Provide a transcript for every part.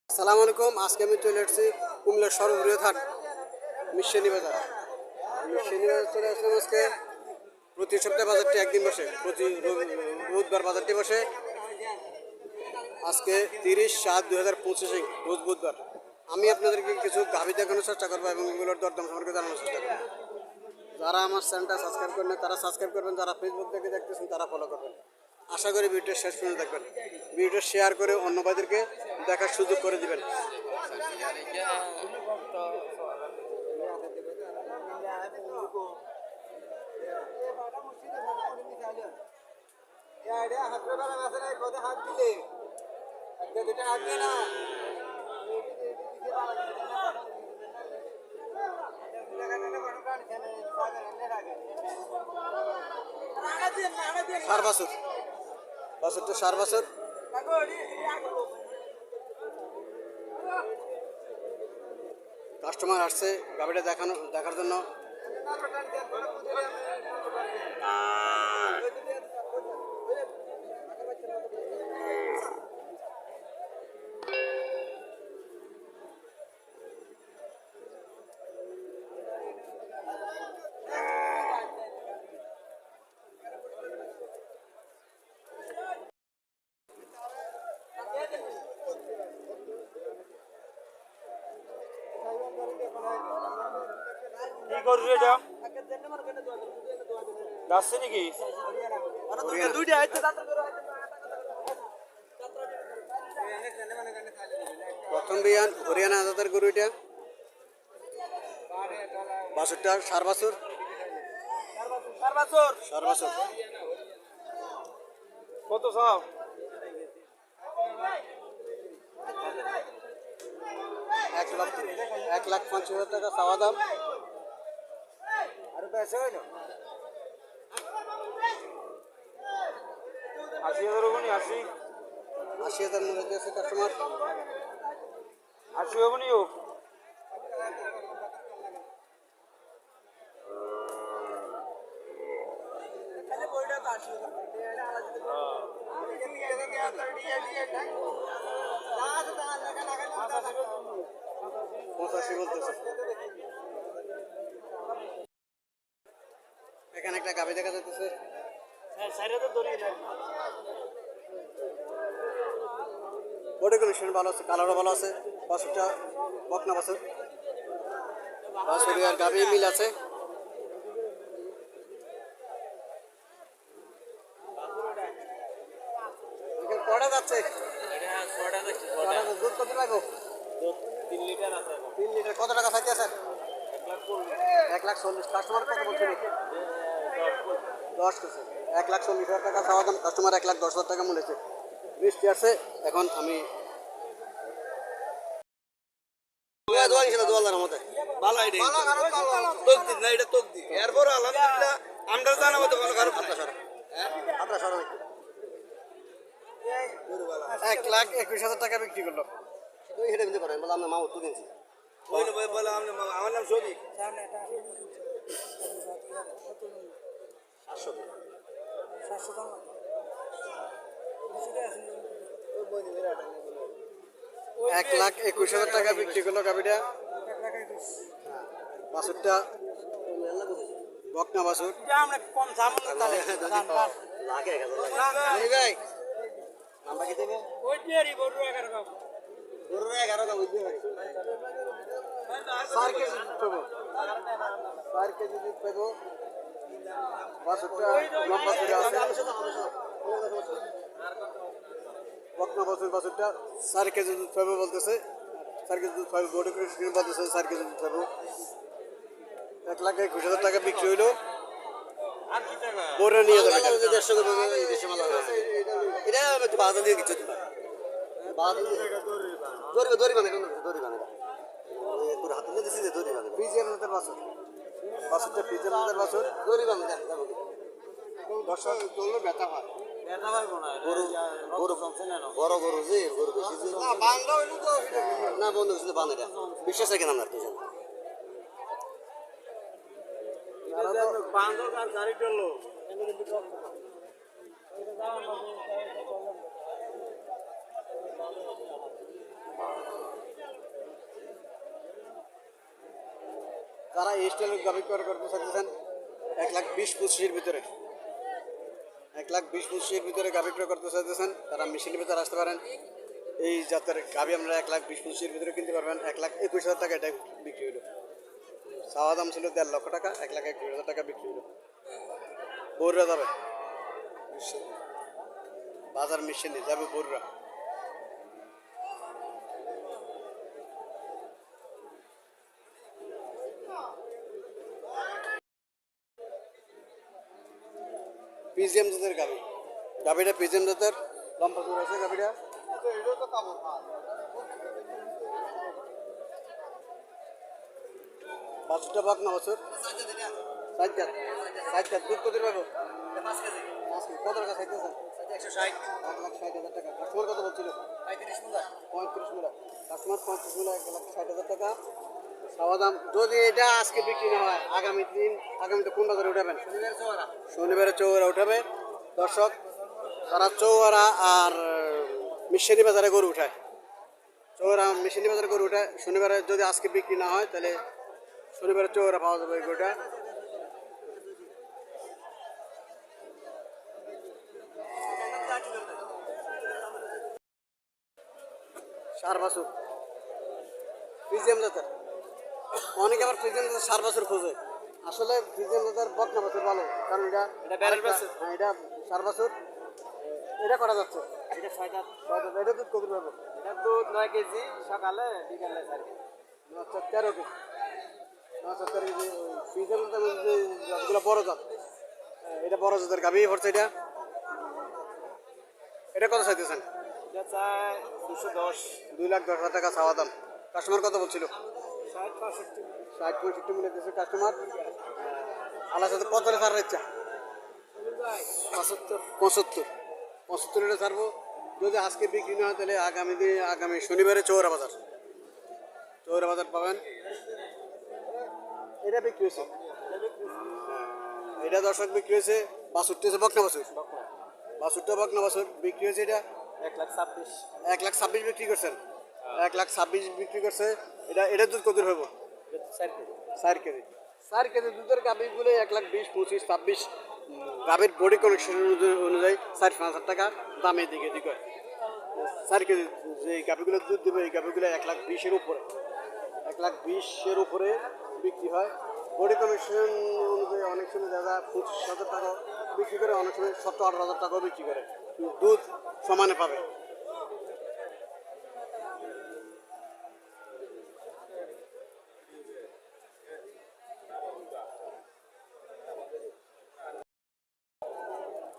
আসসালামু আলাইকুম। আজকে আমি চলে এসেছি কুমিল্লার সর্ববৃহৎ হাট মিশনি বাজার। মিশনি বাজার চলে আসলাম আজকে। প্রতি সপ্তাহে বাজারটি একদিন বসে, প্রতি বুধবার বাজারটি বসে। আজকে 30/7/2025 রোজ বুধবার। আমি আপনাদেরকে কিছু গাভী দেখানোর চেষ্টা করবো এবং এগুলোর দরদাম সম্পর্কে জানানোর চেষ্টা করবো। যারা আমার চ্যানেলটা সাবস্ক্রাইব করেন তারা সাবস্ক্রাইব করবেন, যারা ফেসবুক থেকে দেখতেছেন তারা ফলো করবেন। আশা করি ভিডিওটা শেষ পর্যন্ত দেখবেন। ভিডিওটা শেয়ার করে অন্য ভাইদেরকে দেখার সুযোগ করে দিবেন। সার বাছুর, বাছুরটা সার বাছুর। কাস্টমার আসছে গাড়িটা দেখার জন্য। কি করবি এটা যাচ্ছে নাকি প্রথম বিয়ান হরিয়ানা আজাদের গরু এটা। বাছুরটা সার বাছুর, সার বাছুর। কত সব 1,50,000 টাকা চাওয়া দাম। আর পয়সা হইল 80,000 হবনি 80,000 মূল্য দিয়েছে কাস্টমার। 80 হবনি হোক পঁচাশি বলতেছে। এখানে একটা গাভী দেখা যাচ্ছে। বডি কন্ডিশন ভালো আছে, কালারও ভালো আছে। বাছুরটা বকনা বাছুর, বাছুর আর গাভী মিল আছে। কটা যাচ্ছে? দুধ কত লাগবে? 3 লিটার আছে 3 লিটার। কত টাকা চাইতে আছেন? 1,40,000। কাস্টমার কত বলছে? 10 কেজি। 1,40,000 টাকা চাওয়া দাম। কাস্টমার 1,10,000 টাকা মূল্যছে। বৃষ্টি আছে এখন। আমি আমরা জানাবো তো কোনো কারো 1,21,000 টাকা বিক্রি করলো। হেঁটে দিতে পারেন বলে আমরা মামুর তো কিনছি। আমার নাম শরীফ। 1,21,000 টাকা বিক্রি করলো গাভিটা। বাছুরটা বকনা বাছুর। আমরা কম সামনে তাহলে ভাই আমরা কি দেবে? ওই দেরি বড় 11 কাপ গরুর 11 বুঝতে পারি। 4 কেজি দুধ পাবো, 4 কেজি দুধ পাবো। বাছুরটা লম্বা করে আছে। বকনা বাছুর, বাছুরটা 4 কেজি দুধ পাবো বলতেছে। 4 কেজি দুধ পাবো। বডি করে স্ক্রিন বলতেছে 4 কেজি দুধ পাবো। 1,21,000 টাকা বিক্রি হইলো। বড় নিয়ে যাবে 150 করে দেশে মাল আছে। এটা একটু বাধা দিয়ে দিচ্ছে। বাধা দিয়ে দড়ি বাঁধে পুরো হাতে নিয়ে দিছি যে দড়ি বাঁধে। ফ্রিজের মধ্যে বাছুর, বাছুরটা ফ্রিজের মধ্যে বাছুর। দড়ি বাঁধে যাবো দর্শক চললে ব্যথা হয়। গরু গরু বড় গরু যে গরু বেশি না বন্ধু কিছু বাঁধে না। বিশ্বাস আছে কেন আপনার কিছু বান্দর আর গাড়ি চললো যারা এই স্টাইলের গাভি ক্রয় করতে চাইতেছেন 1,20,25,000 ভিতরে 1,20,25,000 ভিতরে গাভি ক্রয় করতে চাইতেছেন তারা মেশিনের ভিতরে আসতে পারেন। এই জাতের গাভি আমরা 1,20,25,000 ভিতরে কিনতে পারবেন। 1,21,000 টাকা এটা বিক্রি হলো। চাওয়া দাম ছিল 1.5 লক্ষ টাকা, 1,21,000 টাকা বিক্রি হলো। বরুড়া যাবে বাজার মেশিনে যাবে বরুড়া। পিজিএম জাতের গাভি, গাভিটা পিজিএম জাতের, লম্বা চূড় আছে গাভিটা। বাছুরটা বাক না বছর ষাট দুধ কত পাবো? 5 কেজি। কত টাকা চাইতেছেন? 160। 1,60,000 টাকা। কাস্টমার কত বলছিল? 35 মুদা। 35 মিলা। কাস্টমার 35 মিলা 1,60,000 টাকা চাওয়া দাম। যদি এটা আজকে বিক্রি না হয় আগামীতে কোন বাজারে উঠাবেন? শনিবারে চৌরা উঠাবে। দর্শক তারা চৌরা আর মিশানি বাজারে গরু উঠায়, চৌরা মিশানি বাজারে গরু উঠায়। শনিবারে যদি আজকে বিক্রি না হয় তাহলে শনিবারে চৌরা পাওয়া যাবে এই গরুটা। সার বাছুর ফ্রিজিয়াম জাতের, অনেকে আবার ফ্রিজিয়াম জাতের সার বাছুর খোঁজে। আসলে ফ্রিজিয়াম জাতের বকনা বাছুর ভালো, কারণ এটা হ্যাঁ এটা সার বাছুর। এটা করা যাচ্ছে, এটা 6টা। এটা দুধ কত পাবো? এটা দুধ 9 কেজি, সকালে বিকালে 4 কেজি। আচ্ছা 13 কেজি। আচ্ছা 13 কেজি। ফ্রিজিয়াম জাতের মধ্যে জাতগুলো বড় জাত, এটা বড় জাতের গাভী পড়ছে। এটা কত চাইতেছেন? এটা চাই 210। 2,10,000 টাকা চাওয়া দাম। কাস্টমার কত বলছিল? 60-65। 60-65 মিলে দিয়েছে কাস্টমার। আল্লাহ সাথে কত ছাড়ার ইচ্ছা? 75 এটা ছাড়বো। যদি আজকে বিক্রি না হয় তাহলে আগামী শনিবারে চৌরা বাজার পাবেন। এটা বিক্রি হয়েছে, এটা দর্শক বিক্রি হয়েছে। বাছুরটা হচ্ছে বকনা বাছুর, বাছুরটা বকনা বাছুর বিক্রি হয়েছে। এটা 1,26,000। 1,26,000 বিক্রি করছেন। 1,26,000 বিক্রি করছে। এটা দুধ কত হবে? 4 কেজি। 4 কেজি। 4 কেজি দুধের গাভীগুলো 1,20,000, 25,000, 26 গাভীর বডি কানেকশন অনুযায়ী 4-5,000 টাকা দামের দিকে দিকে 4 কেজি যে গাভীগুলো দুধ দেবে এই গাভীগুলো 1,20,000 উপরে, 1,20,000 উপরে বিক্রি হয়। বডি কানেকশন অনুযায়ী অনেক সময় দাদা 25,000 টাকা বিক্রি করে, অনেক সময় 17-18,000 টাকাও বিক্রি করে। দুধ সমানে পাবে।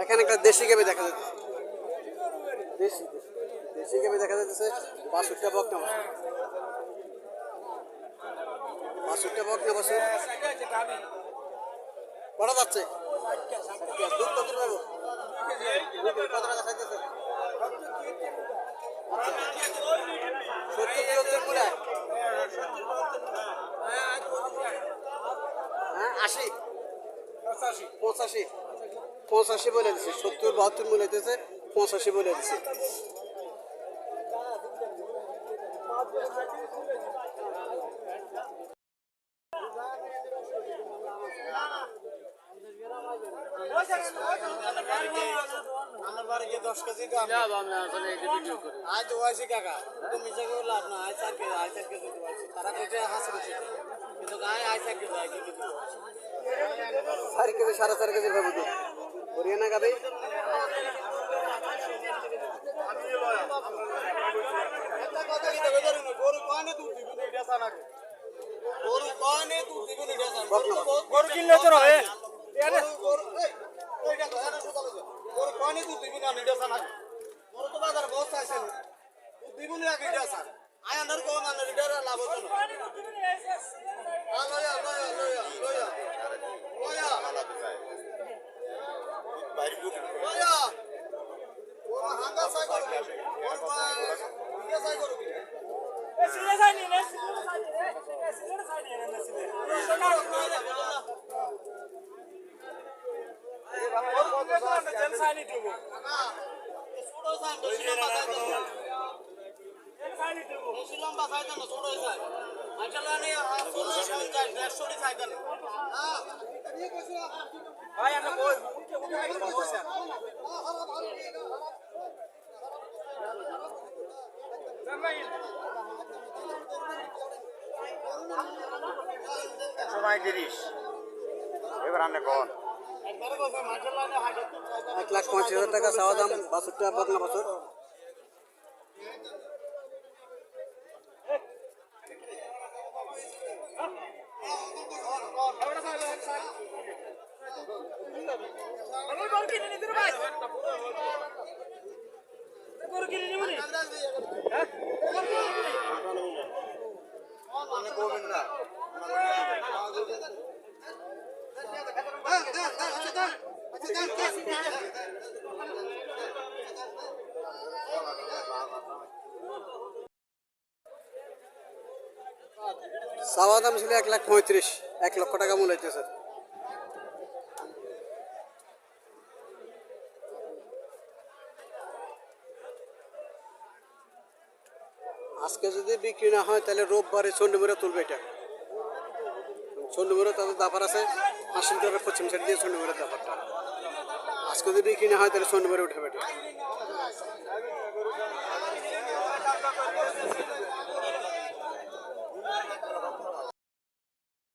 এখানে একটা দেশি গাভী দেখা যাচ্ছে, দেশি গাভী দেখা যাচ্ছে। বাছুরটা বকনা বাছুর, কটা যাচ্ছে? দুধ কত পাবো? কত টাকা চাইতেছে? 70-75 পুরা। হ্যাঁ 80, 85 বলে দিছে। 70-72 বলে দিতেছে, 85 বলে দিছে। আমার বাড়িতে 10 কেজি তো আমি আসলে এই ভিডিও করি। আজ ওয়াইসি কাকা তো মিছা করে লাভ না। আজ 4 কেজি ওয়াইসি তারা কইতে হাসি দিছে, কিন্তু গায় আজ 4 কেজি 4 কেজি 4.5 কেজি ভাবো তো হরিয়ানা গাবে। গরু কয়নে দুধ দিবেন এটা জানাকে, গরু কয়নে দুধ দিবেন এটা জানাকে। গরু কিনলে তো হবে। গরু কয়নে দুধ দিবেন না এটা জানাকে। গরু তো বাজারে বসে আছেন, দুধ দিবেন আগে এটা স্যার। আয়ান্ডার কোন আন্ডার এটা লাভ হতো না। লয়া ও হাঙ্গা সাই করো, ওর মা ইয়া সাই করো। সিলে সাই নি, সিলে সাই নি না সিলে। সোনা জেল সাই নি দেবো। ছোট সাই তো সিলম্বা সাই দেবো। সিলম্বা সাই তো ছোট সাই। মাশাআল্লাহ নে 50 150 সাইকেল ভাই আমরা কই বসেন সময় 30 এবার আপনি কোন একবারে কইছে মাশাআল্লাহ নে 1,50,000 টাকা চাওয়া দাম, বাছুরটা পাতলা বাছুর। চাওয়া দাম ছিল 1,35,000, 1 লক্ষ টাকা মূল্য হইতেছে। আজকে যদি বিক্রি না হয় তাহলে রোববারে চন্ডীমুড়া তুলবে এটা। চন্ডীমুড়া তাদের দাফার আছে, হাসিল করে পশ্চিম সাইড দিয়ে চন্ডীমুড়ার দাফারটা। আজকে যদি বিক্রি না হয় তাহলে চন্ডীমুড়া উঠে বেটা।